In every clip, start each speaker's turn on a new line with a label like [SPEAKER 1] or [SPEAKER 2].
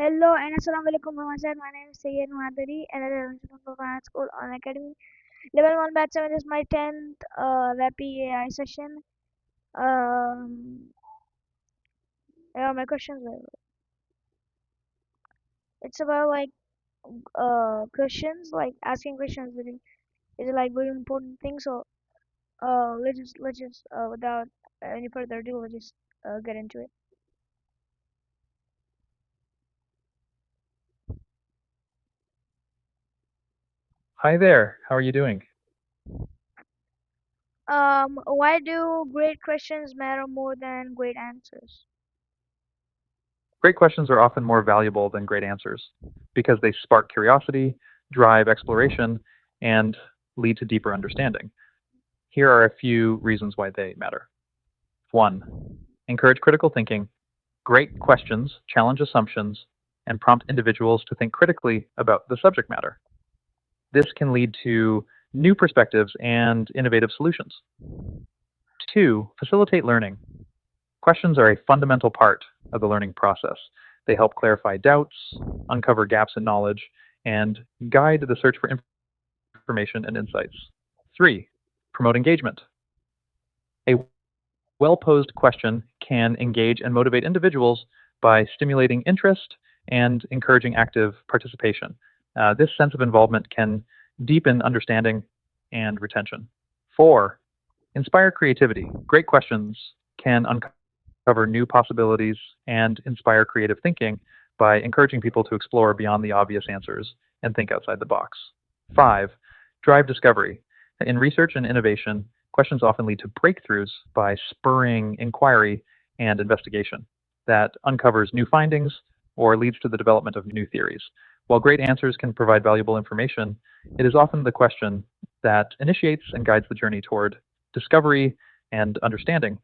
[SPEAKER 1] Hello and Assalamualaikum Muhammad. My name is Syed Mahad AI from Finance School on Academy. Level 1 Batch 7 is my 10th Vapi AI session. Um, my questions are it's about like questions, like asking questions is like very important thing. So let's just without any further ado, let's just get into it.
[SPEAKER 2] Hi there, how are you doing?
[SPEAKER 1] Why do great questions matter more than great answers?
[SPEAKER 2] Great questions are often more valuable than great answers because they spark curiosity, drive exploration, and lead to deeper understanding. Here are a few reasons why they matter. One, encourage critical thinking. Great questions challenge assumptions and prompt individuals to think critically about the subject matter. This can lead to new perspectives and innovative solutions. Two, facilitate learning. Questions are a fundamental part of the learning process. They help clarify doubts, uncover gaps in knowledge, and guide the search for information and insights. Three, promote engagement. A well posed question can engage and motivate individuals by stimulating interest and encouraging active participation. This sense of involvement can deepen understanding and retention. Four, inspire creativity. Great questions can uncover new possibilities and inspire creative thinking by encouraging people to explore beyond the obvious answers and think outside the box. Five, drive discovery. In research and innovation, questions often lead to breakthroughs by spurring inquiry and investigation that uncovers new findings or leads to the development of new theories. While great answers can provide valuable information, it is often the question that initiates and guides the journey toward discovery and understanding.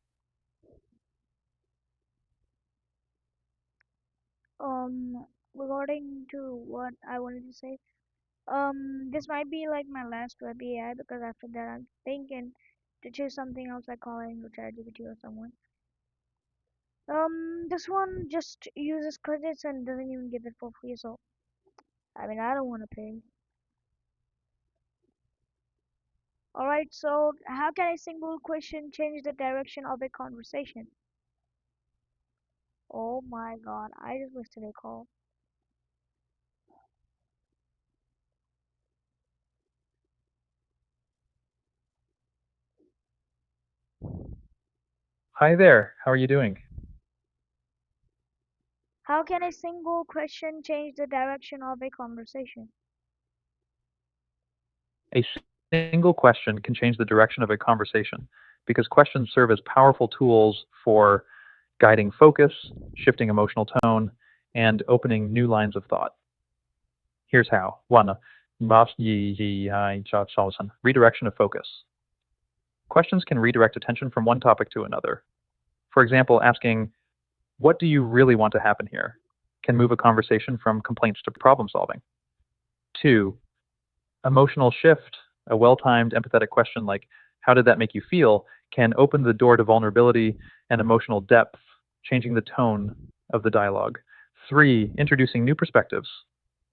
[SPEAKER 1] Regarding to what I wanted to say, this might be like my last web AI because after that I'm thinking to choose something else like calling to ChatGPT or someone. This one just uses credits and doesn't even give it for free, so I mean I don't want to pay. Alright, so how can a single question change the direction of a conversation? Oh my god, I just wasted a call.
[SPEAKER 2] Hi there, how are you doing?
[SPEAKER 1] How can a single question change the direction of a conversation?
[SPEAKER 2] A single question can change the direction of a conversation because questions serve as powerful tools for guiding focus, shifting emotional tone, and opening new lines of thought. Here's how. One, redirection of focus. Questions can redirect attention from one topic to another. For example, asking, what do you really want to happen here? Can move a conversation from complaints to problem solving. Two, emotional shift. A well timed, empathetic question like, how did that make you feel? Can open the door to vulnerability and emotional depth, changing the tone of the dialogue. Three, introducing new perspectives.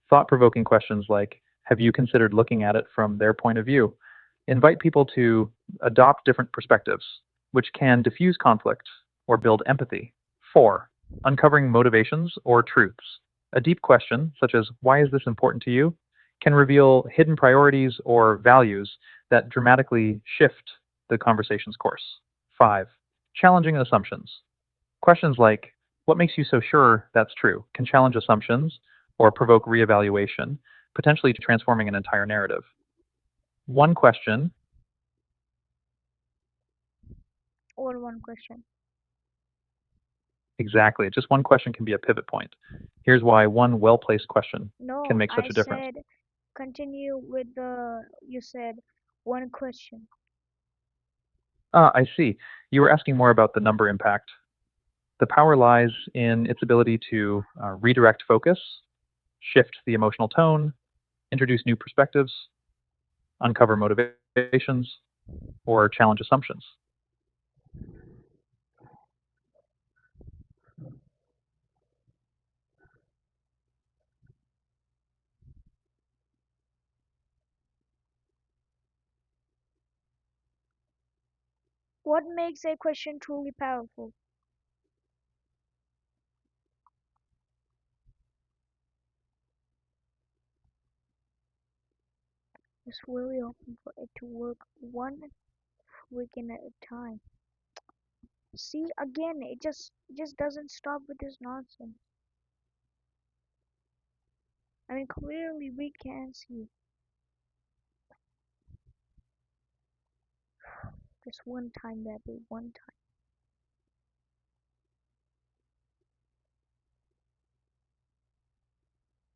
[SPEAKER 2] Thought provoking questions like, have you considered looking at it from their point of view? Invite people to adopt different perspectives, which can diffuse conflict or build empathy. Four, uncovering motivations or truths. A deep question, such as, why is this important to you, can reveal hidden priorities or values that dramatically shift the conversation's course. Five, challenging assumptions. Questions like, what makes you so sure that's true, can challenge assumptions or provoke reevaluation, potentially transforming an entire narrative. One question,
[SPEAKER 1] Or one question.
[SPEAKER 2] exactly, just one question can be a pivot point. Here's why one well placed question can
[SPEAKER 1] No,
[SPEAKER 2] make
[SPEAKER 1] I
[SPEAKER 2] such a difference.
[SPEAKER 1] said continue with you said one question.
[SPEAKER 2] Ah, I see. You were asking more about the number impact. The power lies in its ability to redirect focus, shift the emotional tone, introduce new perspectives, uncover motivations, or challenge assumptions.
[SPEAKER 1] What makes a question truly powerful? It's really open for it to work one weekend at a time. See, again, it just doesn't stop with this nonsense. I mean, clearly we can see this one time that day, one time.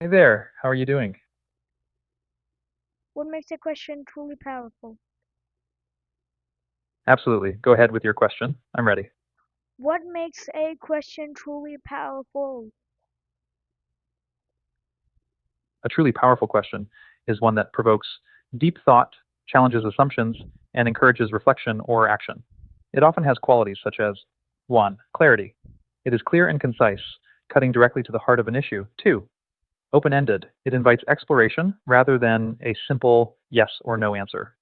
[SPEAKER 2] Hey there, how are you doing?
[SPEAKER 1] What makes a question truly powerful?
[SPEAKER 2] Absolutely. Go ahead with your question. I'm ready.
[SPEAKER 1] What makes a question truly powerful?
[SPEAKER 2] A truly powerful question is one that provokes deep thought, challenges assumptions, and encourages reflection or action. It often has qualities such as 1. Clarity. It is clear and concise, cutting directly to the heart of an issue. 2. Open ended. It invites exploration rather than a simple yes or no answer.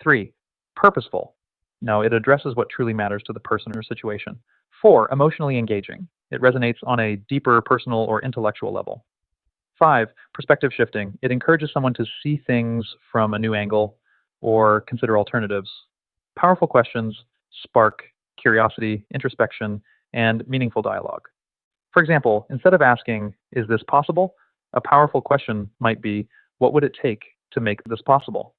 [SPEAKER 2] 3. Purposeful. No, it addresses what truly matters to the person or situation. 4. Emotionally engaging. It resonates on a deeper personal or intellectual level. 5. Perspective shifting. It encourages someone to see things from a new angle or consider alternatives. Powerful questions spark curiosity, introspection, and meaningful dialogue. For example, instead of asking, "Is this possible?" a powerful question might be, "What would it take to make this possible?"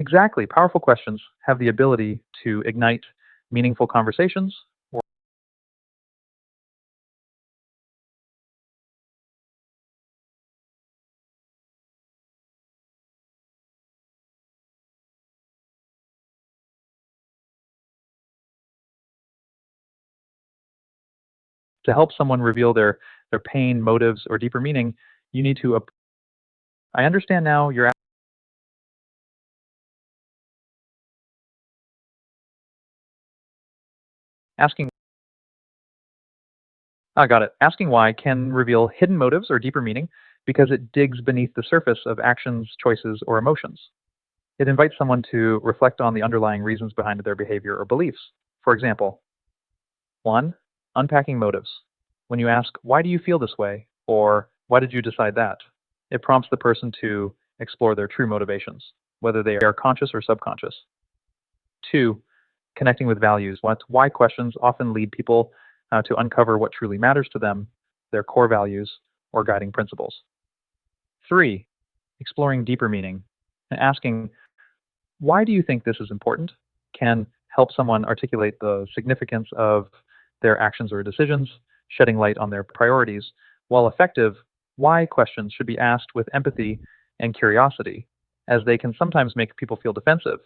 [SPEAKER 2] Exactly. Powerful questions have the ability to ignite meaningful conversations or to help someone reveal their pain, motives, or deeper meaning. You need to. I understand now you're asking. I got it. Asking why can reveal hidden motives or deeper meaning because it digs beneath the surface of actions, choices, or emotions. It invites someone to reflect on the underlying reasons behind their behavior or beliefs. For example, 1. Unpacking motives. When you ask, "Why do you feel this way?" or "Why did you decide that?" it prompts the person to explore their true motivations, whether they are conscious or subconscious. 2. Connecting with values. What why questions often lead people to uncover what truly matters to them, their core values, or guiding principles. 3. Exploring deeper meaning and asking, "Why do you think this is important?" can help someone articulate the significance of their actions or decisions, shedding light on their priorities. While effective, why questions should be asked with empathy and curiosity, as they can sometimes make people feel defensive.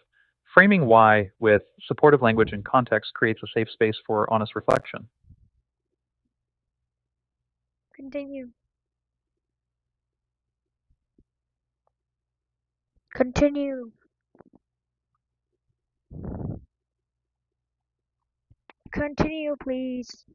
[SPEAKER 2] Framing why with supportive language and context creates a safe space for honest reflection.
[SPEAKER 1] Continue. Continue. Continue, please.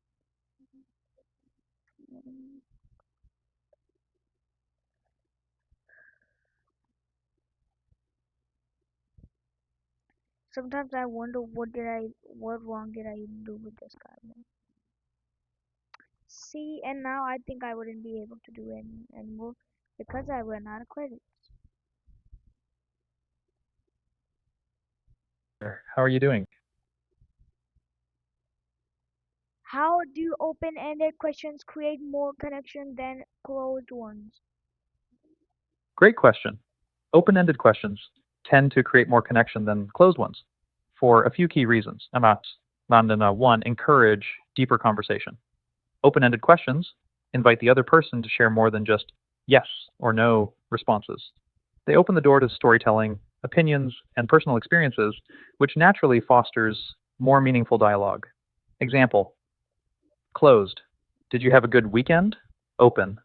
[SPEAKER 1] Sometimes I wonder what wrong did I even do with this guy, man. See, and now I think I wouldn't be able to do it anymore because I ran out of credit.
[SPEAKER 2] How are you doing?
[SPEAKER 1] How do open-ended questions create more connection than closed ones?
[SPEAKER 2] Great question. Open ended questions tend to create more connection than closed ones for a few key reasons. I'm not in a one, encourage deeper conversation. Open ended questions invite the other person to share more than just yes or no responses. They open the door to storytelling, opinions, and personal experiences, which naturally fosters more meaningful dialogue. Example: closed. Did you have a good weekend? Open.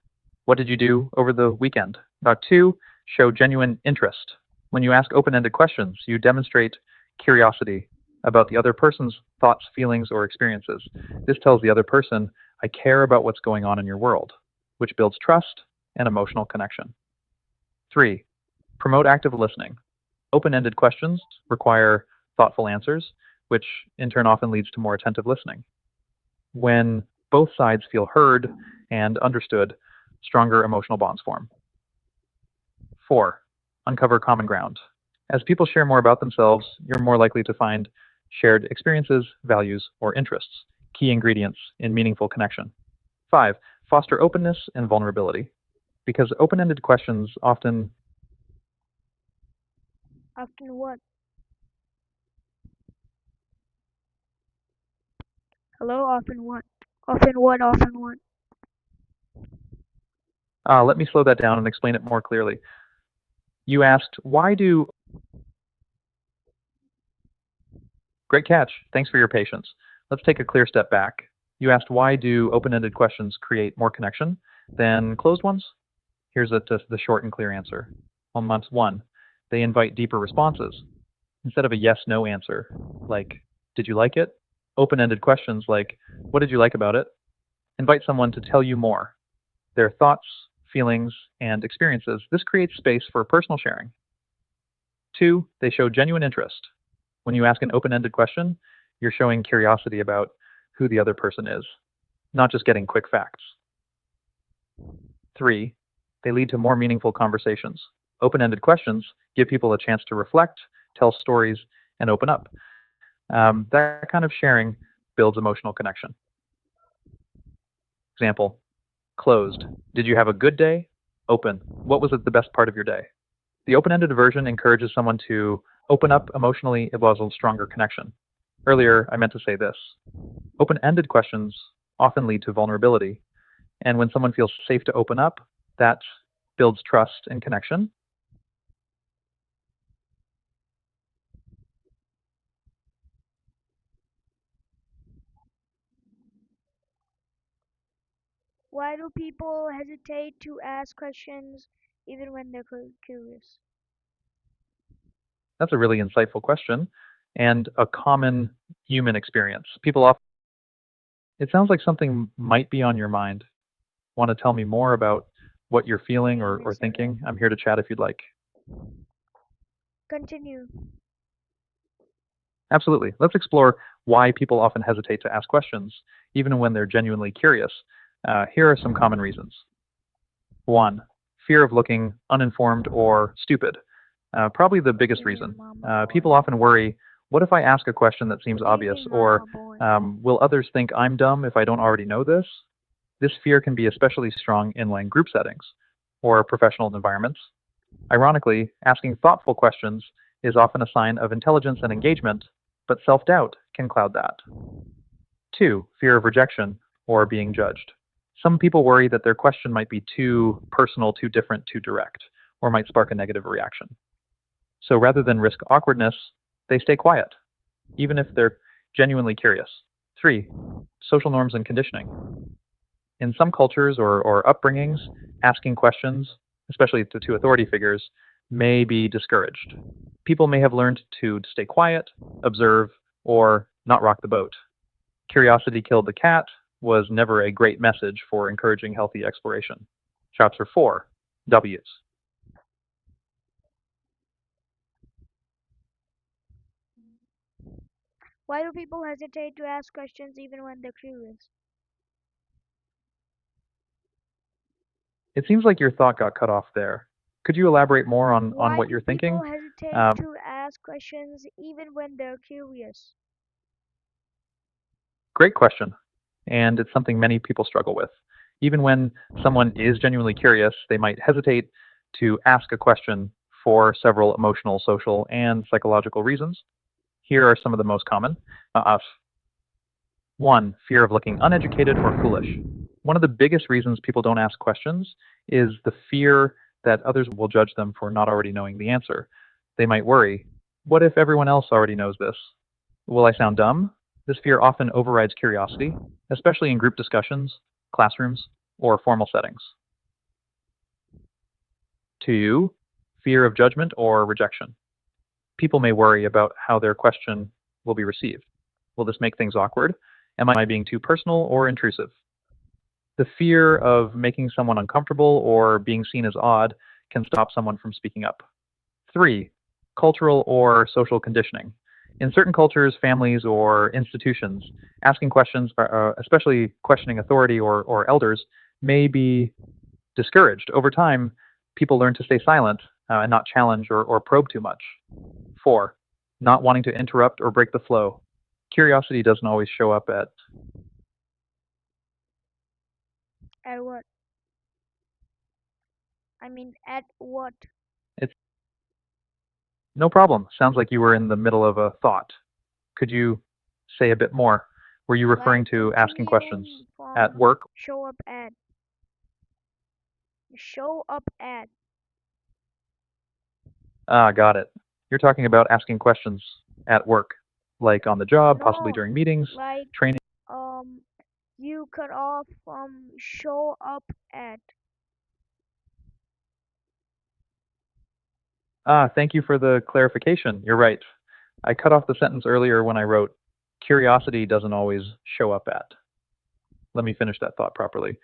[SPEAKER 2] What did you do over the weekend? 2, show genuine interest. When you ask open-ended questions, you demonstrate curiosity about the other person's thoughts, feelings, or experiences. This tells the other person, I care about what's going on in your world, which builds trust and emotional connection. 3, promote active listening. Open-ended questions require thoughtful answers, which in turn often leads to more attentive listening. When both sides feel heard and understood, stronger emotional bonds form. 4, uncover common ground. As people share more about themselves, you're more likely to find shared experiences, values, or interests, key ingredients in meaningful connection. 5, foster openness and vulnerability. Because open-ended questions often
[SPEAKER 1] Often what? Hello, often what? Often what? Often what?
[SPEAKER 2] let me slow that down and explain it more clearly. You asked, why do Great catch. Thanks for your patience. Let's take a clear step back. You asked, why do open-ended questions create more connection than closed ones? Here's the short and clear answer. On month 1, they invite deeper responses. Instead of a yes/no answer, like, did you like it? Open-ended questions like, what did you like about it? Invite someone to tell you more, their thoughts, feelings, and experiences. This creates space for personal sharing. 2, they show genuine interest. When you ask an open-ended question, you're showing curiosity about who the other person is, not just getting quick facts. 3, they lead to more meaningful conversations. Open-ended questions give people a chance to reflect, tell stories, and open up. That kind of sharing builds emotional connection. Example, closed. Did you have a good day? Open. What was the best part of your day? The open-ended version encourages someone to open up emotionally. It builds a stronger connection. Earlier, I meant to say this. Open-ended questions often lead to vulnerability. And when someone feels safe to open up, that builds trust and connection.
[SPEAKER 1] Why do people hesitate to ask questions even when they're curious?
[SPEAKER 2] That's a really insightful question and a common human experience. People often, it sounds like something might be on your mind. Want to tell me more about what you're feeling
[SPEAKER 1] Give
[SPEAKER 2] or,
[SPEAKER 1] me a
[SPEAKER 2] or
[SPEAKER 1] second.
[SPEAKER 2] thinking? I'm here to chat if you'd like.
[SPEAKER 1] Continue.
[SPEAKER 2] Absolutely. Let's explore why people often hesitate to ask questions, even when they're genuinely curious. Here are some common reasons. 1, fear of looking uninformed or stupid. Probably the biggest
[SPEAKER 1] Damn,
[SPEAKER 2] reason.
[SPEAKER 1] mama
[SPEAKER 2] People
[SPEAKER 1] boy.
[SPEAKER 2] often worry, what if I ask a question that seems obvious?
[SPEAKER 1] Speaking
[SPEAKER 2] Or
[SPEAKER 1] mama boy.
[SPEAKER 2] will others think I'm dumb if I don't already know this? This fear can be especially strong in group settings or professional environments. Ironically, asking thoughtful questions is often a sign of intelligence and engagement, but self-doubt can cloud that. 2, fear of rejection or being judged. Some people worry that their question might be too personal, too different, too direct, or might spark a negative reaction. So rather than risk awkwardness, they stay quiet, even if they're genuinely curious. 3, social norms and conditioning. In some cultures or upbringings, asking questions, especially to authority figures, may be discouraged. People may have learned to stay quiet, observe, or not rock the boat. Curiosity killed the cat was never a great message for encouraging healthy exploration. Chapter 4, W's.
[SPEAKER 1] Why do people hesitate to ask questions even when they're curious?
[SPEAKER 2] It seems like your thought got cut off there. Could you elaborate more on
[SPEAKER 1] Why
[SPEAKER 2] what
[SPEAKER 1] do
[SPEAKER 2] you're
[SPEAKER 1] people
[SPEAKER 2] thinking?
[SPEAKER 1] hesitate
[SPEAKER 2] Um,
[SPEAKER 1] to ask questions even when they're curious?
[SPEAKER 2] Great question. And it's something many people struggle with. Even when someone is genuinely curious, they might hesitate to ask a question for several emotional, social, and psychological reasons. Here are some of the most common. 1, fear of looking uneducated or foolish. One of the biggest reasons people don't ask questions is the fear that others will judge them for not already knowing the answer. They might worry, what if everyone else already knows this? Will I sound dumb? This fear often overrides curiosity, especially in group discussions, classrooms, or formal settings. 2, fear of judgment or rejection. People may worry about how their question will be received. Will this make things awkward? Am I being too personal or intrusive? The fear of making someone uncomfortable or being seen as odd can stop someone from speaking up. 3, cultural or social conditioning. In certain cultures, families, or institutions, asking questions, especially questioning authority or elders, may be discouraged. Over time, people learn to stay silent and not challenge or probe too much. 4, not wanting to interrupt or break the flow. Curiosity doesn't always show up at,
[SPEAKER 1] At what? I mean, at what?
[SPEAKER 2] it's no problem. Sounds like you were in the middle of a thought. Could you say a bit more? Were you referring
[SPEAKER 1] Like
[SPEAKER 2] to asking questions
[SPEAKER 1] continuing
[SPEAKER 2] at
[SPEAKER 1] from
[SPEAKER 2] work?
[SPEAKER 1] show up at. Show up at.
[SPEAKER 2] Ah, got it. You're talking about asking questions at work, like on the job, possibly
[SPEAKER 1] No,
[SPEAKER 2] during meetings,
[SPEAKER 1] like
[SPEAKER 2] training.
[SPEAKER 1] um, you cut off from show up at.
[SPEAKER 2] Ah, thank you for the clarification. You're right. I cut off the sentence earlier when I wrote, curiosity doesn't always show up at. Let me finish that thought properly.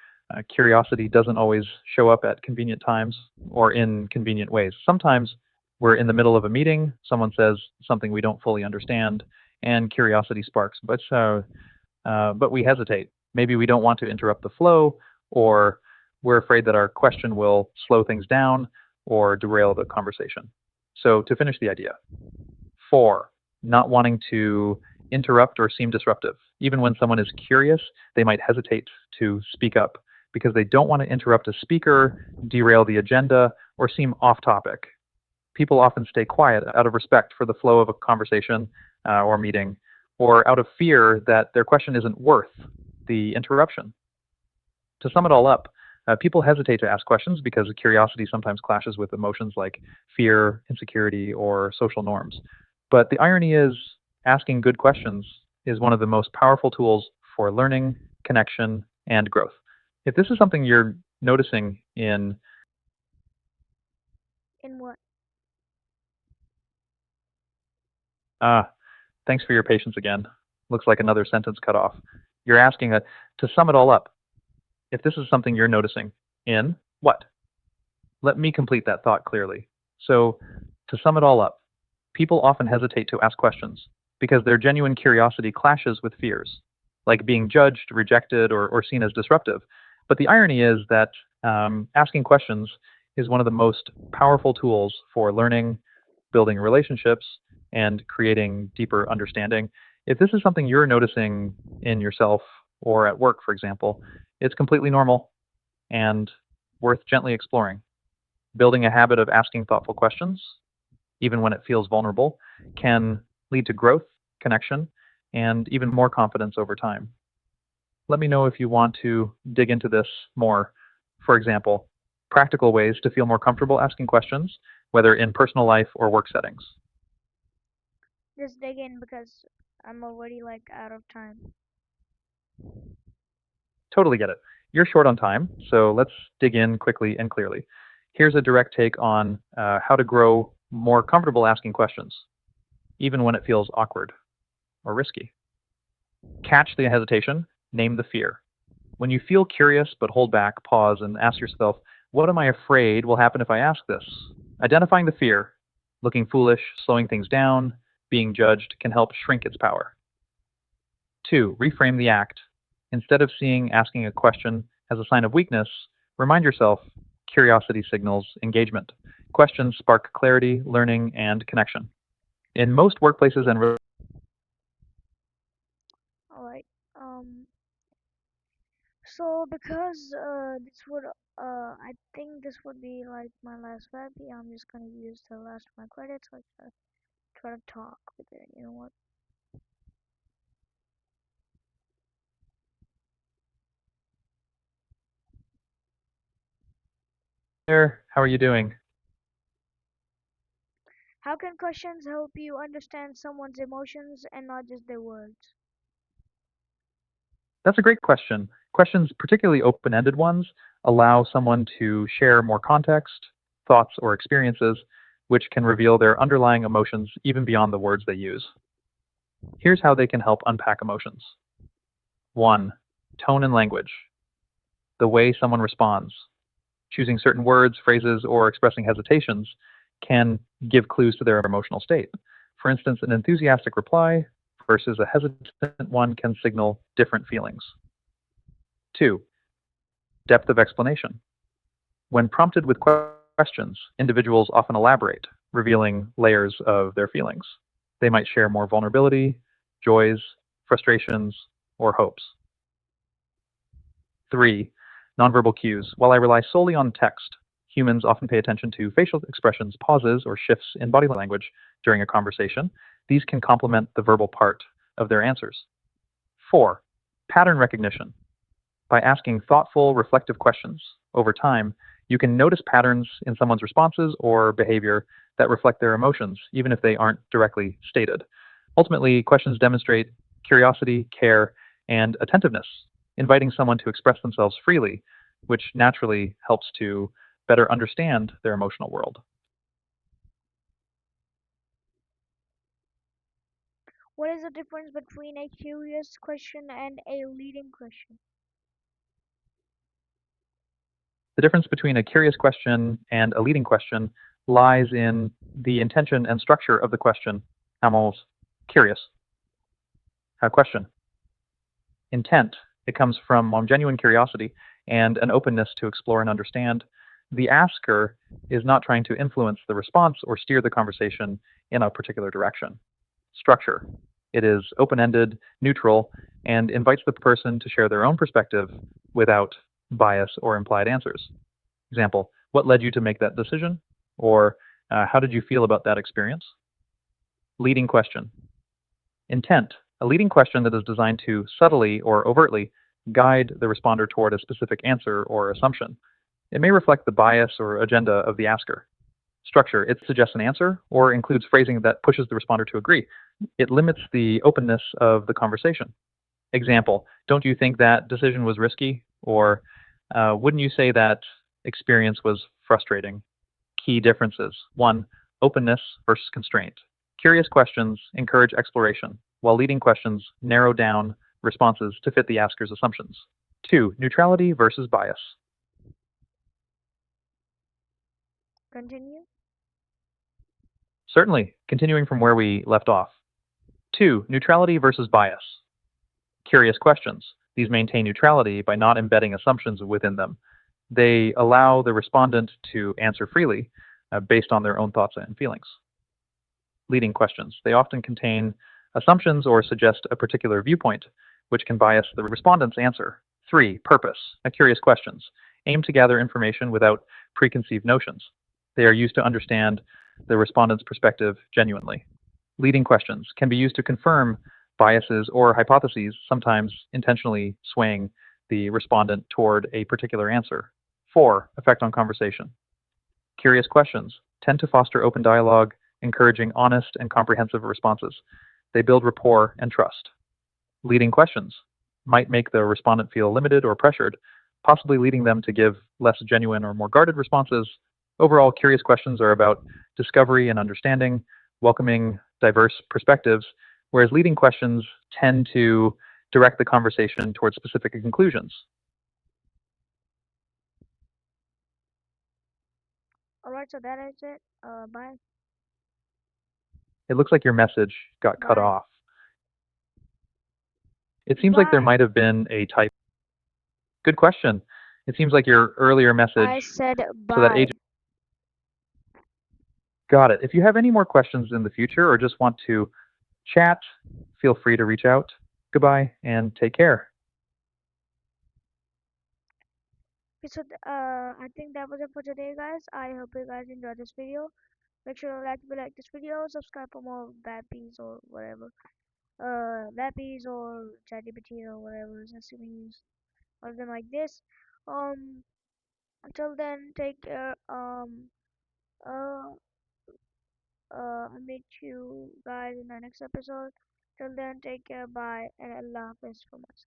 [SPEAKER 2] Curiosity doesn't always show up at convenient times or in convenient ways. Sometimes we're in the middle of a meeting, someone says something we don't fully understand, and curiosity sparks. But we hesitate. Maybe we don't want to interrupt the flow, or we're afraid that our question will slow things down or derail the conversation. So, to finish the idea, 4, not wanting to interrupt or seem disruptive. Even when someone is curious, they might hesitate to speak up because they don't want to interrupt a speaker, derail the agenda, or seem off topic. People often stay quiet out of respect for the flow of a conversation or meeting, or out of fear that their question isn't worth the interruption. To sum it all up, people hesitate to ask questions because curiosity sometimes clashes with emotions like fear, insecurity, or social norms. But the irony is, asking good questions is one of the most powerful tools for learning, connection, and growth. If this is something you're noticing in,
[SPEAKER 1] In what?
[SPEAKER 2] ah, thanks for your patience again. Looks like another sentence cut off. You're asking to sum it all up, if this is something you're noticing in what? Let me complete that thought clearly. So, to sum it all up, people often hesitate to ask questions because their genuine curiosity clashes with fears, like being judged, rejected, or seen as disruptive. But the irony is that asking questions is one of the most powerful tools for learning, building relationships, and creating deeper understanding. If this is something you're noticing in yourself or at work, for example, it's completely normal and worth gently exploring. Building a habit of asking thoughtful questions, even when it feels vulnerable, can lead to growth, connection, and even more confidence over time. Let me know if you want to dig into this more. For example, practical ways to feel more comfortable asking questions, whether in personal life or work settings.
[SPEAKER 1] Just dig in because I'm already like out of time.
[SPEAKER 2] Totally get it. You're short on time, so let's dig in quickly and clearly. Here's a direct take on how to grow more comfortable asking questions, even when it feels awkward or risky. Catch the hesitation, name the fear. When you feel curious but hold back, pause and ask yourself, what am I afraid will happen if I ask this? Identifying the fear, looking foolish, slowing things down, being judged can help shrink its power. 2, reframe the act. Instead of seeing asking a question as a sign of weakness, remind yourself curiosity signals engagement. Questions spark clarity, learning, and connection. In most workplaces and
[SPEAKER 1] Alright. So because I think this would be like my last Vapi. I'm just gonna use the last of my credits. Like try to talk with it. You know what?
[SPEAKER 2] there, how are you doing?
[SPEAKER 1] How can questions help you understand someone's emotions and not just their words?
[SPEAKER 2] That's a great question. Questions, particularly open ended ones, allow someone to share more context, thoughts, or experiences, which can reveal their underlying emotions even beyond the words they use. Here's how they can help unpack emotions. 1. Tone and language. The way someone responds. Choosing certain words, phrases, or expressing hesitations can give clues to their emotional state. For instance, an enthusiastic reply versus a hesitant one can signal different feelings. 2. Depth of explanation. When prompted with questions, individuals often elaborate, revealing layers of their feelings. They might share more vulnerability, joys, frustrations, or hopes. 3. Nonverbal cues. While I rely solely on text, humans often pay attention to facial expressions, pauses, or shifts in body language during a conversation. These can complement the verbal part of their answers. 4. Pattern recognition. By asking thoughtful, reflective questions over time, you can notice patterns in someone's responses or behavior that reflect their emotions, even if they aren't directly stated. Ultimately, questions demonstrate curiosity, care, and attentiveness, inviting someone to express themselves freely, which naturally helps to better understand their emotional world.
[SPEAKER 1] What is the difference between a curious question and a leading question?
[SPEAKER 2] The difference between a curious question and a leading question lies in the intention and structure of the question. Estamos curious. Question. Intent. It comes from genuine curiosity and an openness to explore and understand. The asker is not trying to influence the response or steer the conversation in a particular direction. Structure. It is open ended, neutral, and invites the person to share their own perspective without bias or implied answers. Example, what led you to make that decision? Or how did you feel about that experience? Leading question. Intent. A leading question that is designed to subtly or overtly guide the responder toward a specific answer or assumption. It may reflect the bias or agenda of the asker. Structure. It suggests an answer or includes phrasing that pushes the responder to agree. It limits the openness of the conversation. Example, don't you think that decision was risky? Or wouldn't you say that experience was frustrating? Key differences. 1. Openness versus constraint. Curious questions encourage exploration, while leading questions narrow down responses to fit the asker's assumptions. 2. Neutrality versus bias.
[SPEAKER 1] Continue.
[SPEAKER 2] Certainly, continuing from where we left off. 2. Neutrality versus bias. Curious questions. These maintain neutrality by not embedding assumptions within them. They allow the respondent to answer freely based on their own thoughts and feelings. Leading questions. They often contain assumptions or suggest a particular viewpoint, which can bias the respondent's answer. 3. Purpose. Curious questions. Aim to gather information without preconceived notions. They are used to understand the respondent's perspective genuinely. Leading questions can be used to confirm biases or hypotheses, sometimes intentionally swaying the respondent toward a particular answer. 4. Effect on conversation. Curious questions tend to foster open dialogue, encouraging honest and comprehensive responses. They build rapport and trust. Leading questions might make the respondent feel limited or pressured, possibly leading them to give less genuine or more guarded responses. Overall, curious questions are about discovery and understanding, welcoming diverse perspectives, whereas leading questions tend to direct the conversation towards specific conclusions.
[SPEAKER 1] Alright, so that is it. Bye.
[SPEAKER 2] It looks like your message got cut
[SPEAKER 1] Bye.
[SPEAKER 2] off. It seems like there
[SPEAKER 1] Bye.
[SPEAKER 2] might have been a type. Good question. It seems like your earlier message,
[SPEAKER 1] I said
[SPEAKER 2] so that
[SPEAKER 1] bye.
[SPEAKER 2] agent got it. If you have any more questions in the future or just want to chat, feel free to reach out. Goodbye and take care.
[SPEAKER 1] Okay, so I think that was it for today, guys. I hope you guys enjoyed this video. Make sure to like this video, subscribe for more Vappies or whatever. Vappies or ChatGPT or whatever is use or them like this. Um, until then, take care. Uh, I'll meet you guys in the next episode. Till then, take care. Bye, and Allah Hafiz from us.